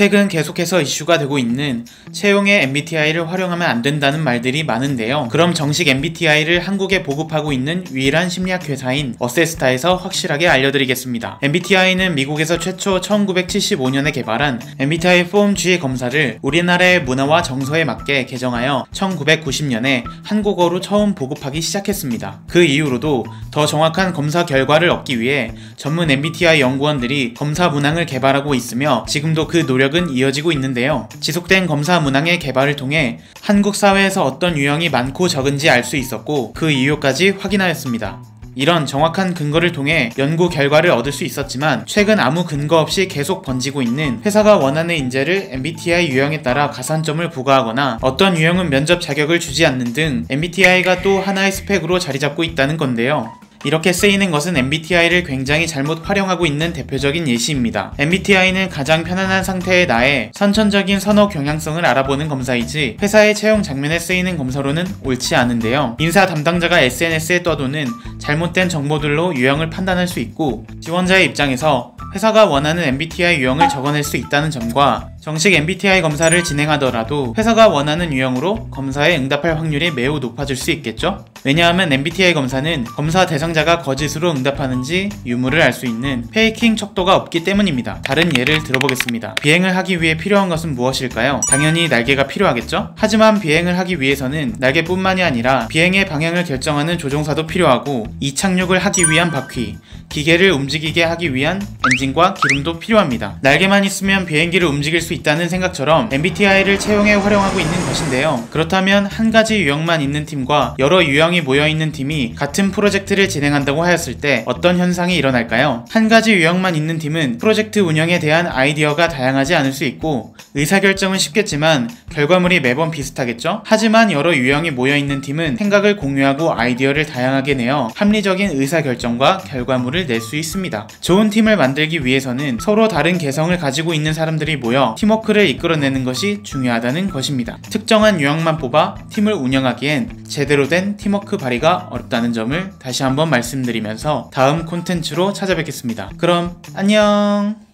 최근 계속해서 이슈가 되고 있는 채용에 MBTI를 활용하면 안 된다는 말들이 많은데요. 그럼 정식 MBTI를 한국에 보급하고 있는 유일한 심리학 회사인 어세스타에서 확실하게 알려드리겠습니다. MBTI는 미국에서 최초 1975년에 개발한 MBTI 폼 G 검사를 우리나라의 문화와 정서에 맞게 개정하여 1990년에 한국어로 처음 보급하기 시작했습니다. 그 이후로도 더 정확한 검사 결과를 얻기 위해 전문 MBTI 연구원들이 검사 문항을 개발하고 있으며 지금도 그 노력은 이어지고 있는데요. 지속된 검사 문항의 개발을 통해 한국 사회에서 어떤 유형이 많고 적은지 알 수 있었고 그 이유까지 확인하였습니다. 이런 정확한 근거를 통해 연구 결과를 얻을 수 있었지만 최근 아무 근거 없이 계속 번지고 있는 회사가 원하는 인재를 MBTI 유형에 따라 가산점을 부과하거나 어떤 유형은 면접 자격을 주지 않는 등 MBTI가 또 하나의 스펙으로 자리잡고 있다는 건데요. 이렇게 쓰이는 것은 MBTI를 굉장히 잘못 활용하고 있는 대표적인 예시입니다. MBTI는 가장 편안한 상태의 나의 선천적인 선호 경향성을 알아보는 검사이지 회사의 채용 장면에 쓰이는 검사로는 옳지 않은데요. 인사 담당자가 SNS에 떠도는 잘못된 정보들로 유형을 판단할 수 있고 지원자의 입장에서 회사가 원하는 MBTI 유형을 적어낼 수 있다는 점과 정식 MBTI 검사를 진행하더라도 회사가 원하는 유형으로 검사에 응답할 확률이 매우 높아질 수 있겠죠? 왜냐하면 MBTI 검사는 검사 대상자가 거짓으로 응답하는지 유무를 알 수 있는 페이킹 척도가 없기 때문입니다. 다른 예를 들어보겠습니다. 비행을 하기 위해 필요한 것은 무엇일까요? 당연히 날개가 필요하겠죠? 하지만 비행을 하기 위해서는 날개뿐만이 아니라 비행의 방향을 결정하는 조종사도 필요하고 이착륙을 하기 위한 바퀴, 기계를 움직이게 하기 위한 엔진과 기름도 필요합니다. 날개만 있으면 비행기를 움직일 수 있다는 생각처럼 MBTI를 채용에 활용하고 있는 것인데요. 그렇다면 한 가지 유형만 있는 팀과 여러 유형이 모여있는 팀이 같은 프로젝트를 진행한다고 하였을 때 어떤 현상이 일어날까요? 한 가지 유형만 있는 팀은 프로젝트 운영에 대한 아이디어가 다양하지 않을 수 있고 의사결정은 쉽겠지만 결과물이 매번 비슷하겠죠? 하지만 여러 유형이 모여있는 팀은 생각을 공유하고 아이디어를 다양하게 내어 합리적인 의사결정과 결과물을 낼 수 있습니다. 좋은 팀을 만들기 위해서는 서로 다른 개성을 가지고 있는 사람들이 모여 팀워크를 이끌어내는 것이 중요하다는 것입니다. 특정한 유형만 뽑아 팀을 운영하기엔 제대로 된 팀워크 발휘가 어렵다는 점을 다시 한번 말씀드리면서 다음 콘텐츠로 찾아뵙겠습니다. 그럼 안녕.